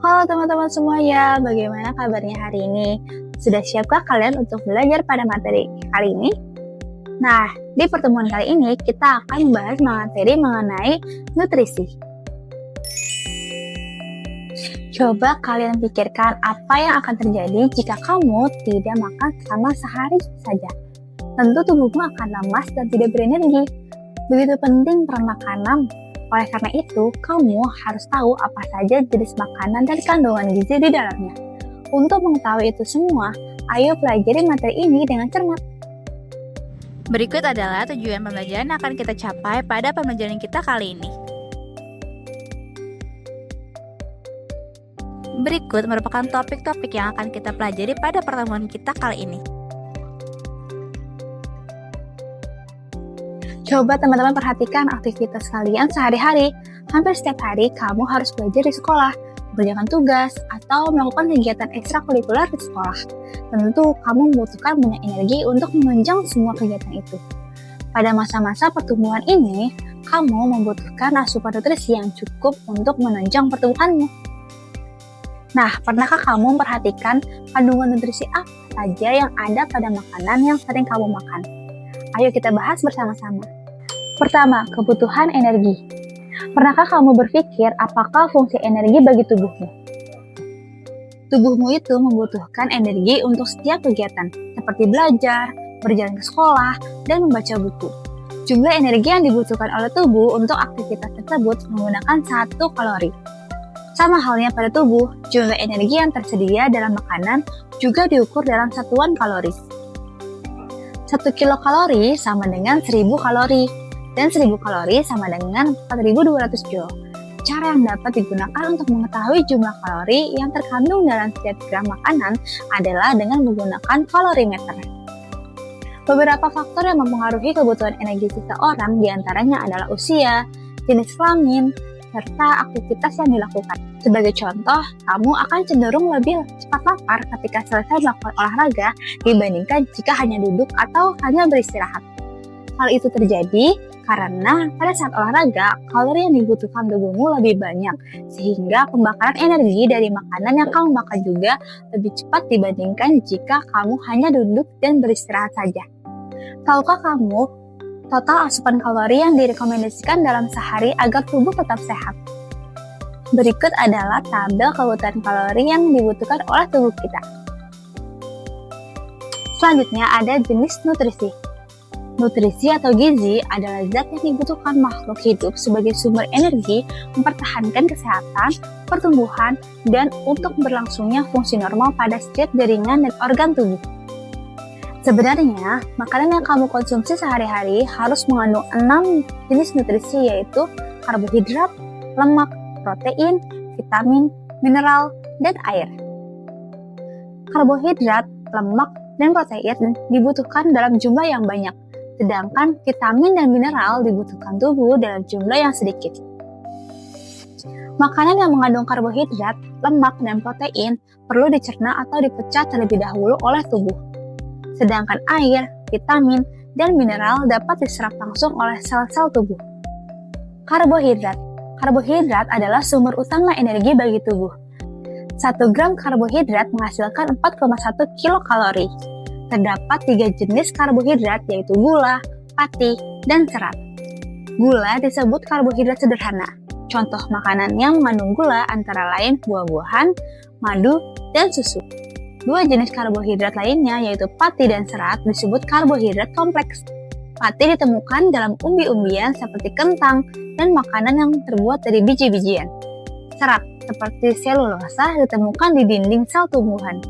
Halo teman-teman semuanya, bagaimana kabarnya hari ini? Sudah siapkah kalian untuk belajar pada materi kali ini? Nah, di pertemuan kali ini kita akan membahas materi mengenai nutrisi. Coba kalian pikirkan apa yang akan terjadi jika kamu tidak makan selama sehari saja. Tentu tubuhmu akan lemas dan tidak berenergi. Begitu penting peran makanan. Oleh karena itu, kamu harus tahu apa saja jenis makanan dan kandungan gizi di dalamnya. Untuk mengetahui itu semua, ayo pelajari materi ini dengan cermat. Berikut adalah tujuan pembelajaran yang akan kita capai pada pembelajaran kita kali ini. Berikut merupakan topik-topik yang akan kita pelajari pada pertemuan kita kali ini. Coba teman-teman perhatikan aktivitas kalian sehari-hari. Hampir setiap hari kamu harus belajar di sekolah, mengerjakan tugas, atau melakukan kegiatan ekstrakurikuler di sekolah. Tentu kamu membutuhkan banyak energi untuk menunjang semua kegiatan itu. Pada masa-masa pertumbuhan ini, kamu membutuhkan asupan nutrisi yang cukup untuk menunjang pertumbuhanmu. Nah, pernahkah kamu memperhatikan kandungan nutrisi apa saja yang ada pada makanan yang sering kamu makan? Ayo kita bahas bersama-sama. Pertama, kebutuhan energi. Pernahkah kamu berpikir apakah fungsi energi bagi tubuhmu? Tubuhmu itu membutuhkan energi untuk setiap kegiatan, seperti belajar, berjalan ke sekolah, dan membaca buku. Jumlah energi yang dibutuhkan oleh tubuh untuk aktivitas tersebut menggunakan 1 kalori. Sama halnya pada tubuh, jumlah energi yang tersedia dalam makanan juga diukur dalam satuan kalori. 1 kilokalori sama dengan 1000 kalori, dan 1000 kalori sama dengan 4200 joule. Cara yang dapat digunakan untuk mengetahui jumlah kalori yang terkandung dalam setiap gram makanan adalah dengan menggunakan kalorimeter. Beberapa faktor yang mempengaruhi kebutuhan energi seseorang diantaranya adalah usia, jenis kelamin, serta aktivitas yang dilakukan. Sebagai contoh, kamu akan cenderung lebih cepat lapar ketika selesai melakukan olahraga dibandingkan jika hanya duduk atau hanya beristirahat. Hal itu terjadi karena pada saat olahraga, kalori yang dibutuhkan tubuhmu lebih banyak, sehingga pembakaran energi dari makanan yang kamu makan juga lebih cepat dibandingkan jika kamu hanya duduk dan beristirahat saja. Tahukah kamu total asupan kalori yang direkomendasikan dalam sehari agar tubuh tetap sehat? Berikut adalah tabel kebutuhan kalori yang dibutuhkan oleh tubuh kita. Selanjutnya ada jenis nutrisi. Nutrisi atau gizi adalah zat yang dibutuhkan makhluk hidup sebagai sumber energi, mempertahankan kesehatan, pertumbuhan, dan untuk berlangsungnya fungsi normal pada setiap jaringan dan organ tubuh. Sebenarnya, makanan yang kamu konsumsi sehari-hari harus mengandung 6 jenis nutrisi, yaitu karbohidrat, lemak, protein, vitamin, mineral, dan air. Karbohidrat, lemak, dan protein dibutuhkan dalam jumlah yang banyak, sedangkan vitamin dan mineral dibutuhkan tubuh dalam jumlah yang sedikit. Makanan yang mengandung karbohidrat, lemak, dan protein perlu dicerna atau dipecah terlebih dahulu oleh tubuh. Sedangkan air, vitamin, dan mineral dapat diserap langsung oleh sel-sel tubuh. Karbohidrat. Karbohidrat adalah sumber utama energi bagi tubuh. 1 gram karbohidrat menghasilkan 4,1 kilokalori. Terdapat 3 jenis karbohidrat, yaitu gula, pati, dan serat. Gula disebut karbohidrat sederhana. Contoh makanan yang mengandung gula antara lain buah-buahan, madu, dan susu. 2 jenis karbohidrat lainnya, yaitu pati dan serat, disebut karbohidrat kompleks. Pati ditemukan dalam umbi-umbian seperti kentang dan makanan yang terbuat dari biji-bijian. Serat, seperti selulosa, ditemukan di dinding sel tumbuhan.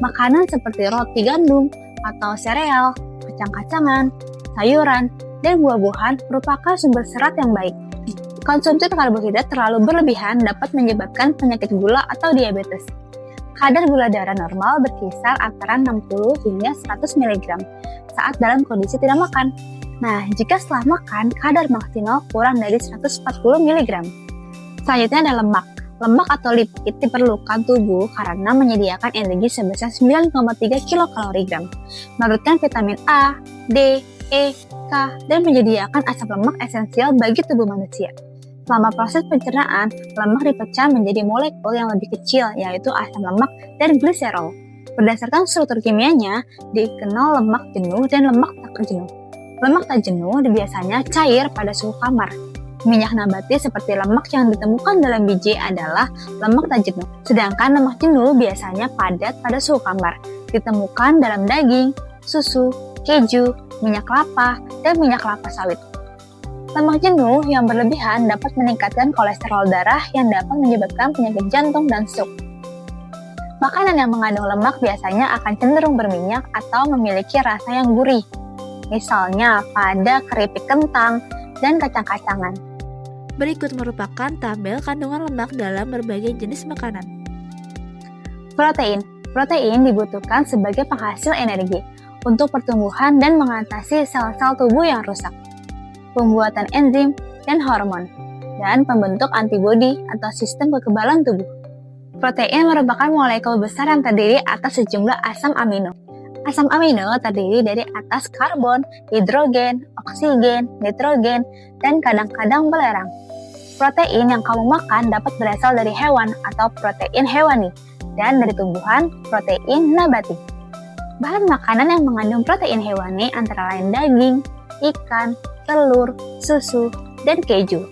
Makanan seperti roti gandum atau sereal, kacang-kacangan, sayuran, dan buah-buahan merupakan sumber serat yang baik. Konsumsi karbohidrat terlalu berlebihan dapat menyebabkan penyakit gula atau diabetes. Kadar gula darah normal berkisar antara 60 hingga 100 mg saat dalam kondisi tidak makan. Nah, jika setelah makan, kadar maksimal kurang dari 140 mg. Selanjutnya ada lemak. Lemak atau lipid diperlukan tubuh karena menyediakan energi sebesar 9,3 kilokalori gram, mengandung vitamin A, D, E, K, dan menyediakan asam lemak esensial bagi tubuh manusia. Selama proses pencernaan, lemak dipecah menjadi molekul yang lebih kecil, yaitu asam lemak dan gliserol. Berdasarkan struktur kimianya, dikenal lemak jenuh dan lemak tak jenuh. Lemak tak jenuh biasanya cair pada suhu kamar. Minyak nabati seperti lemak yang ditemukan dalam biji adalah lemak tak jenuh. Sedangkan lemak jenuh biasanya padat pada suhu kamar, ditemukan dalam daging, susu, keju, minyak kelapa, dan minyak kelapa sawit. Lemak jenuh yang berlebihan dapat meningkatkan kolesterol darah yang dapat menyebabkan penyakit jantung dan stroke. Makanan yang mengandung lemak biasanya akan cenderung berminyak atau memiliki rasa yang gurih. Misalnya pada keripik kentang dan kacang-kacangan. Berikut merupakan tabel kandungan lemak dalam berbagai jenis makanan. Protein. Protein dibutuhkan sebagai penghasil energi untuk pertumbuhan dan mengatasi sel-sel tubuh yang rusak, pembuatan enzim dan hormon, dan pembentuk antibodi atau sistem kekebalan tubuh. Protein merupakan molekul besar yang terdiri atas sejumlah asam amino. Asam amino terdiri dari atas karbon, hidrogen, oksigen, nitrogen, dan kadang-kadang belerang. Protein yang kamu makan dapat berasal dari hewan atau protein hewani, dan dari tumbuhan, protein nabati. Bahan makanan yang mengandung protein hewani antara lain daging, ikan, telur, susu, dan keju.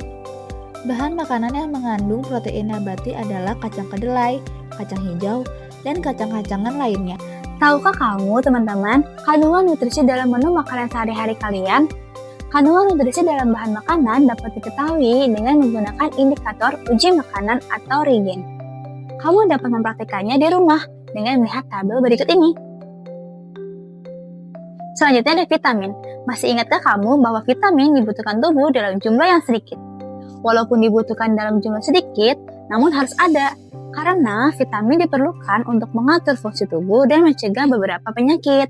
Bahan makanan yang mengandung protein nabati adalah kacang kedelai, kacang hijau, dan kacang-kacangan lainnya. Tahukah kamu, teman-teman, kandungan nutrisi dalam menu makanan sehari-hari kalian? Kandungan nutrisi dalam bahan makanan dapat diketahui dengan menggunakan indikator uji makanan atau regen. Kamu dapat mempraktikkannya di rumah dengan melihat tabel berikut ini. Selanjutnya ada vitamin. Masih ingatkah kamu bahwa vitamin dibutuhkan tubuh dalam jumlah yang sedikit? Walaupun dibutuhkan dalam jumlah sedikit, namun harus ada. Karena vitamin diperlukan untuk mengatur fungsi tubuh dan mencegah beberapa penyakit.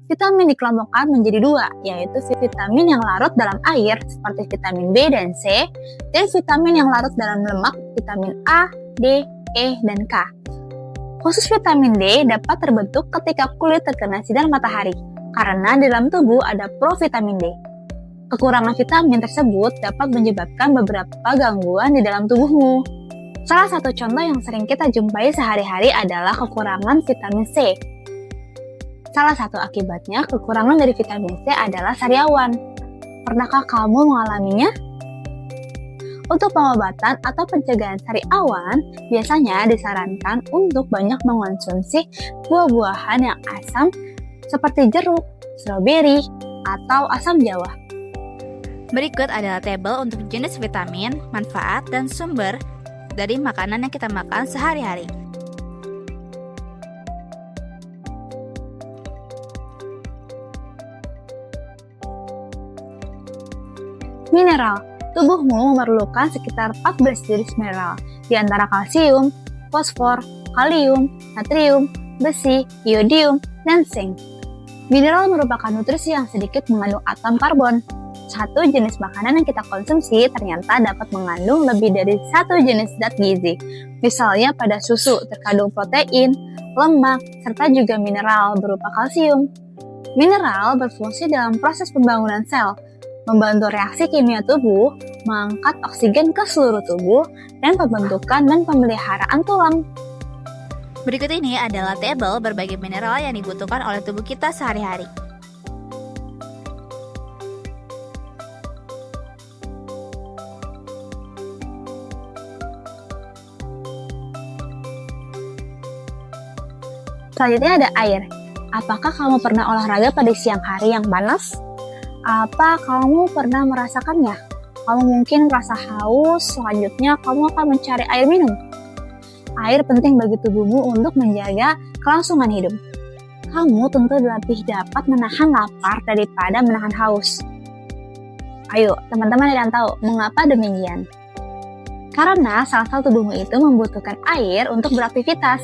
Vitamin dikelompokkan menjadi dua, yaitu vitamin yang larut dalam air seperti vitamin B dan C, dan vitamin yang larut dalam lemak, vitamin A, D, E, dan K. Khusus vitamin D dapat terbentuk ketika kulit terkena sinar matahari, karena di dalam tubuh ada provitamin D. Kekurangan vitamin tersebut dapat menyebabkan beberapa gangguan di dalam tubuhmu. Salah satu contoh yang sering kita jumpai sehari-hari adalah kekurangan vitamin C. Salah satu akibatnya kekurangan dari vitamin C adalah sariawan. Pernahkah kamu mengalaminya? Untuk pengobatan atau pencegahan sariawan, biasanya disarankan untuk banyak mengonsumsi buah-buahan yang asam seperti jeruk, stroberi, atau asam jawa. Berikut adalah tabel untuk jenis vitamin, manfaat, dan sumber dari makanan yang kita makan sehari-hari. Mineral. Tubuhmu memerlukan sekitar 14 jenis mineral, di antara kalsium, fosfor, kalium, natrium, besi, iodium, dan zinc. Mineral merupakan nutrisi yang sedikit mengandung atom karbon. Satu jenis makanan yang kita konsumsi ternyata dapat mengandung lebih dari satu jenis zat gizi. Misalnya pada susu terkandung protein, lemak, serta juga mineral berupa kalsium. Mineral berfungsi dalam proses pembangunan sel, membantu reaksi kimia tubuh, mengangkat oksigen ke seluruh tubuh, dan pembentukan dan pemeliharaan tulang. Berikut ini adalah tabel berbagai mineral yang dibutuhkan oleh tubuh kita sehari-hari. Selanjutnya ada air. Apakah kamu pernah olahraga pada siang hari yang panas? Apa kamu pernah merasakannya? Kamu mungkin merasa haus, selanjutnya kamu akan mencari air minum. Air penting bagi tubuhmu untuk menjaga kelangsungan hidup. Kamu tentu lebih dapat menahan lapar daripada menahan haus. Ayo, teman-teman yang tahu mengapa demikian? Karena sel-sel tubuhmu itu membutuhkan air untuk beraktivitas.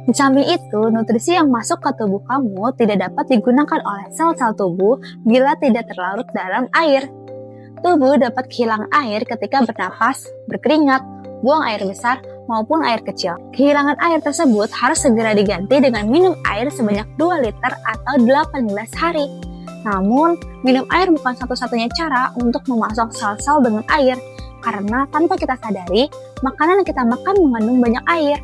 Di samping itu, nutrisi yang masuk ke tubuh kamu tidak dapat digunakan oleh sel-sel tubuh bila tidak terlarut dalam air. Tubuh dapat kehilangan air ketika bernapas, berkeringat, buang air besar, maupun air kecil. Kehilangan air tersebut harus segera diganti dengan minum air sebanyak 2 liter atau 18 hari. Namun, minum air bukan satu-satunya cara untuk memasok sel-sel dengan air. karena tanpa kita sadari, makanan yang kita makan mengandung banyak air.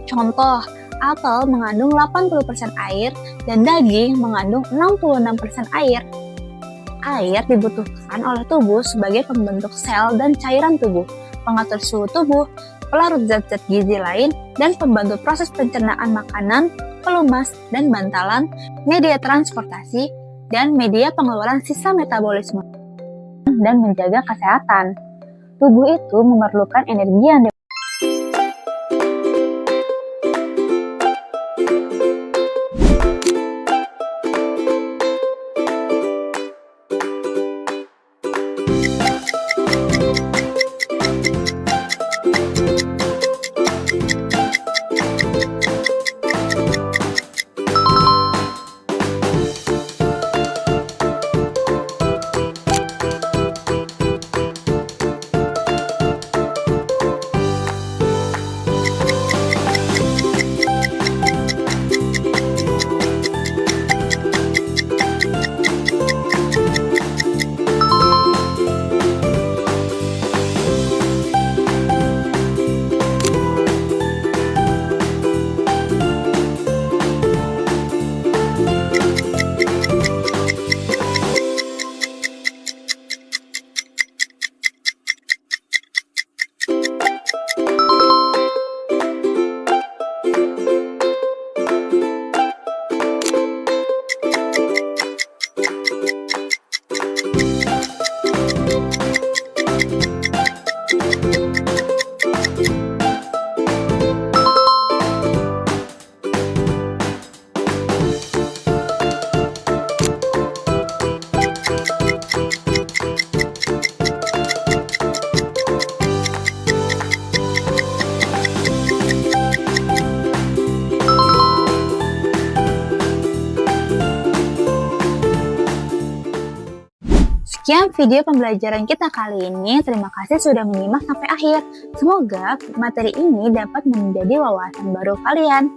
Contoh, apel mengandung 80% air dan daging mengandung 66% air. Air dibutuhkan oleh tubuh sebagai pembentuk sel dan cairan tubuh, pengatur suhu tubuh, pelarut zat-zat gizi lain, dan pembantu proses pencernaan makanan, pelumas dan bantalan, media transportasi, dan media pengeluaran sisa metabolisme, dan menjaga kesehatan. Tubuh itu memerlukan energi yang Sekian video pembelajaran kita kali ini. Terima kasih sudah menyimak sampai akhir. Semoga materi ini dapat menjadi wawasan baru kalian.